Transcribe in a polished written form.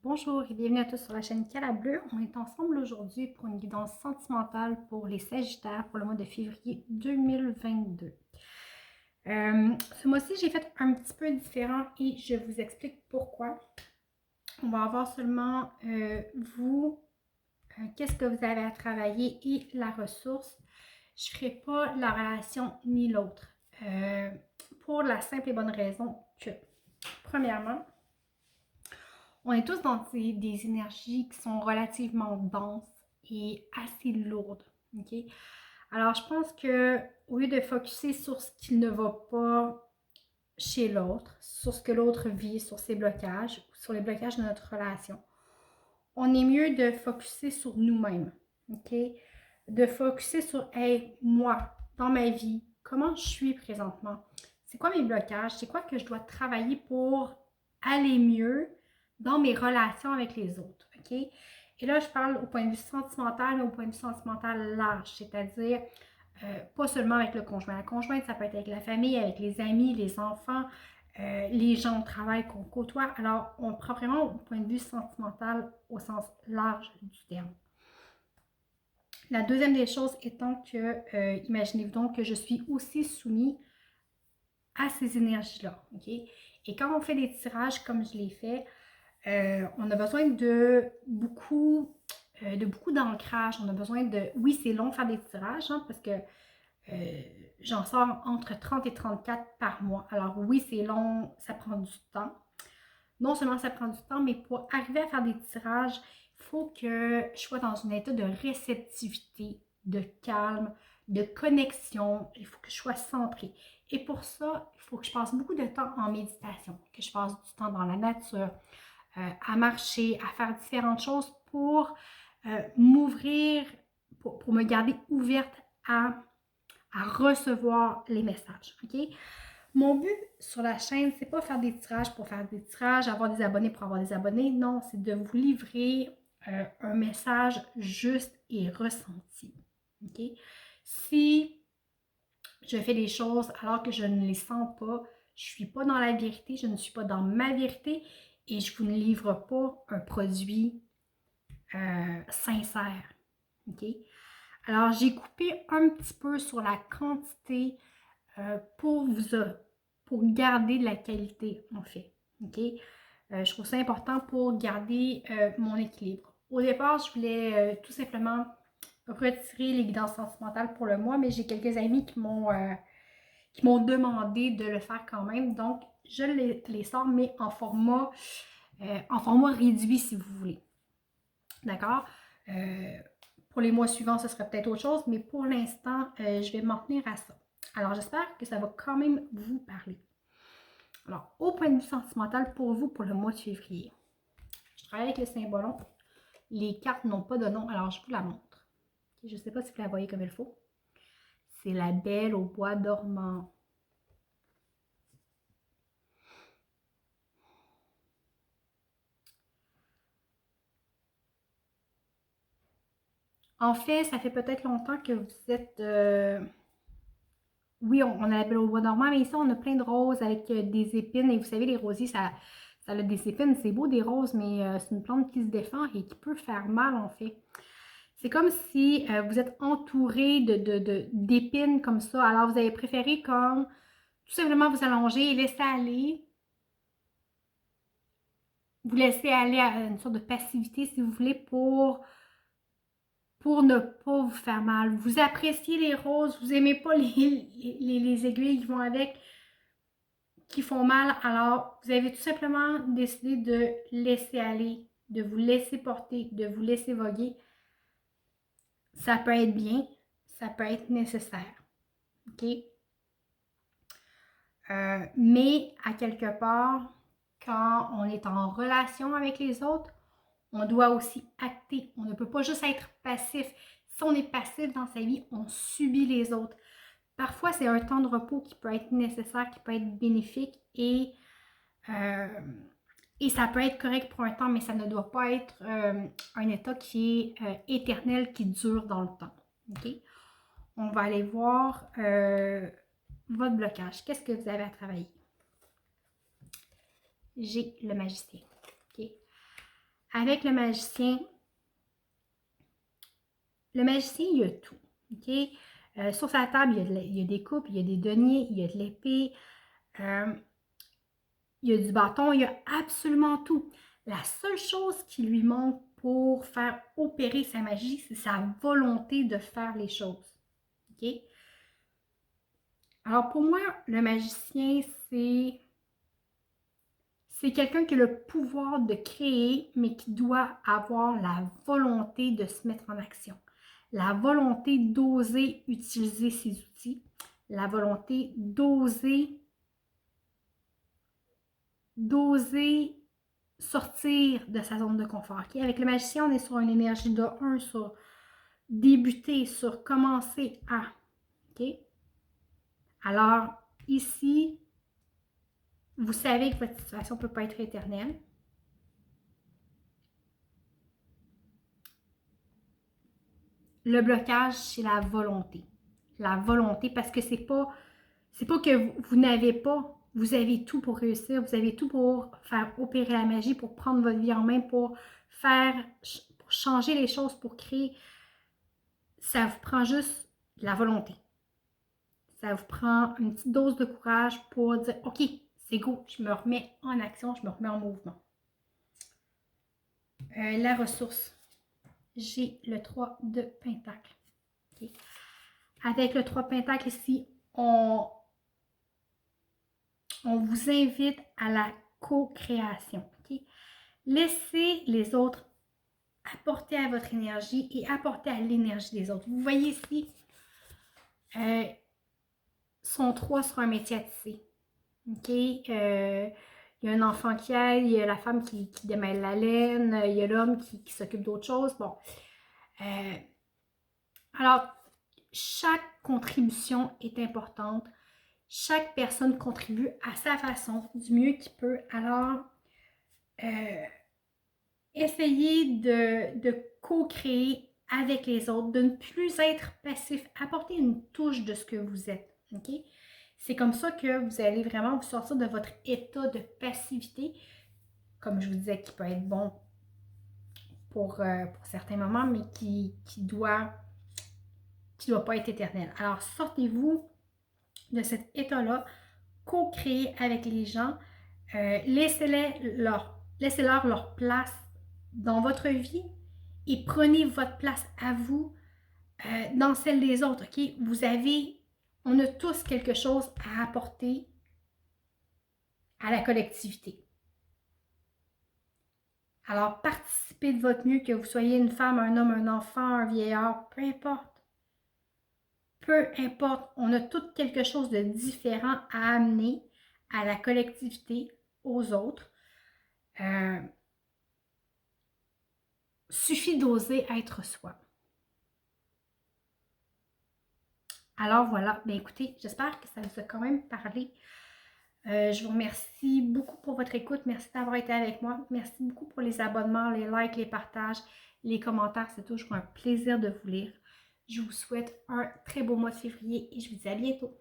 Bonjour et bienvenue à tous sur la chaîne Cala Bleu. On est ensemble aujourd'hui pour une guidance sentimentale pour les Sagittaires pour le mois de février 2022. Ce mois-ci, j'ai fait un petit peu différent et je vous explique pourquoi. On va avoir seulement qu'est-ce que vous avez à travailler et la ressource. Je ne ferai pas la relation ni l'autre. Pour la simple et bonne raison que, premièrement, on est tous dans des énergies qui sont relativement denses et assez lourdes. OK? Alors, je pense que au lieu de focuser sur ce qui ne va pas chez l'autre, sur ce que l'autre vit, sur ses blocages, sur les blocages de notre relation, on est mieux de focuser sur nous-mêmes. OK? De focuser sur, hey, moi, dans ma vie, comment je suis présentement? C'est quoi mes blocages? C'est quoi que je dois travailler pour aller mieux dans mes relations avec les autres? OK? Et là, je parle au point de vue sentimental, mais au point de vue sentimental large, c'est-à-dire pas seulement avec le conjoint. La conjointe, ça peut être avec la famille, avec les amis, les enfants, les gens au travail qu'on côtoie. Alors, on prend vraiment au point de vue sentimental au sens large du terme. La deuxième des choses étant que, imaginez-vous donc que je suis aussi soumise à ces énergies-là. OK? Et quand on fait des tirages comme je l'ai fait, on a besoin de beaucoup d'ancrage. On a besoin de... Oui, c'est long de faire des tirages, hein, parce que j'en sors entre 30 et 34 par mois. Alors oui, c'est long, ça prend du temps. Non seulement ça prend du temps, mais pour arriver à faire des tirages, il faut que je sois dans un état de réceptivité, de calme, de connexion. Il faut que je sois centrée. Et pour ça, il faut que je passe beaucoup de temps en méditation, que je passe du temps dans la nature, à marcher, à faire différentes choses pour m'ouvrir, pour me garder ouverte à recevoir les messages. OK? Mon but sur la chaîne, c'est pas faire des tirages pour faire des tirages, avoir des abonnés pour avoir des abonnés. Non, c'est de vous livrer un message juste et ressenti. OK? Si je fais des choses alors que je ne les sens pas, je ne suis pas dans la vérité, je ne suis pas dans ma vérité et je vous ne livre pas un produit sincère. OK? Alors, j'ai coupé un petit peu sur la quantité pour garder de la qualité, en fait. OK? Je trouve ça important pour garder mon équilibre. Au départ, je voulais tout simplement retirer les guidances sentimentales pour le mois, mais j'ai quelques amis qui m'ont demandé de le faire quand même. Donc, je les sors, mais en format réduit, si vous voulez. D'accord? Pour les mois suivants, ce serait peut-être autre chose, mais pour l'instant, je vais m'en tenir à ça. Alors, j'espère que ça va quand même vous parler. Alors, au point de vue sentimental pour vous pour le mois de février, je travaille avec le symbolon. Les cartes n'ont pas de nom, alors je vous la montre. Je ne sais pas si vous la voyez comme il faut. C'est la belle au bois dormant. En fait, ça fait peut-être longtemps que vous êtes... Oui, on a la belle au bois dormant, mais ici, on a plein de roses avec des épines. Et vous savez, les rosiers, ça a des épines. C'est beau des roses, mais c'est une plante qui se défend et qui peut faire mal, en fait. C'est comme si vous êtes entouré d'épines comme ça. Alors, vous avez préféré comme tout simplement vous allonger et laisser aller. Vous laisser aller à une sorte de passivité, si vous voulez, pour ne pas vous faire mal. Vous appréciez les roses, vous n'aimez pas les aiguilles qui vont avec, qui font mal. Alors, vous avez tout simplement décidé de laisser aller, de vous laisser porter, de vous laisser voguer. Ça peut être bien, ça peut être nécessaire. OK? Mais à quelque part, quand on est en relation avec les autres, on doit aussi acter. On ne peut pas juste être passif. Si on est passif dans sa vie, on subit les autres. Parfois, c'est un temps de repos qui peut être nécessaire, qui peut être bénéfique et ça peut être correct pour un temps, mais ça ne doit pas être un état qui est éternel, qui dure dans le temps. Okay? On va aller voir votre blocage. Qu'est-ce que vous avez à travailler? J'ai le magicien. Okay? avec le magicien, il y a tout. OK? Sur sa table, il y a des coupes, il y a des deniers, il y a de l'épée, il y a du bâton, il y a absolument tout. La seule chose qui lui manque pour faire opérer sa magie, c'est sa volonté de faire les choses. OK? Alors pour moi, le magicien, c'est quelqu'un qui a le pouvoir de créer, mais qui doit avoir la volonté de se mettre en action. La volonté d'oser utiliser ses outils. La volonté d'oser sortir de sa zone de confort. Okay? Avec le magicien, on est sur une énergie de 1, sur débuter, sur commencer à. Okay? Alors, ici, vous savez que votre situation ne peut pas être éternelle. Le blocage, c'est la volonté. La volonté, parce que c'est pas que vous n'avez pas, vous avez tout pour réussir, vous avez tout pour faire opérer la magie, pour prendre votre vie en main, pour changer les choses, pour créer. Ça vous prend juste de la volonté. Ça vous prend une petite dose de courage pour dire, OK, c'est go, je me remets en action, je me remets en mouvement. La ressource. J'ai le 3 de Pentacle. Okay. Avec le 3 de Pentacle ici, on vous invite à la co-création. Okay. Laissez les autres apporter à votre énergie et apporter à l'énergie des autres. Vous voyez ici, sont 3 sur un métier à tisser. Okay. Il y a un enfant qui aide, il y a la femme qui démêle la laine, il y a l'homme qui s'occupe d'autre chose. Bon. Alors, chaque contribution est importante. Chaque personne contribue à sa façon, du mieux qu'il peut. Alors, essayez de co-créer avec les autres, de ne plus être passif. Apportez une touche de ce que vous êtes. Okay? C'est comme ça que vous allez vraiment vous sortir de votre état de passivité, comme je vous disais, qui peut être bon pour certains moments, mais qui doit pas être éternel. Alors, sortez-vous de cet état-là, co-créez avec les gens, laissez-leur leur place dans votre vie et prenez votre place à vous dans celle des autres. Okay? On a tous quelque chose à apporter à la collectivité. Alors, participez de votre mieux, que vous soyez une femme, un homme, un enfant, un vieillard, peu importe. Peu importe, on a tout quelque chose de différent à amener à la collectivité, aux autres. Suffit d'oser être soi. Alors voilà, bien écoutez, j'espère que ça vous a quand même parlé. Je vous remercie beaucoup pour votre écoute. Merci d'avoir été avec moi. Merci beaucoup pour les abonnements, les likes, les partages, les commentaires. C'est toujours un plaisir de vous lire. Je vous souhaite un très beau mois de février et je vous dis à bientôt.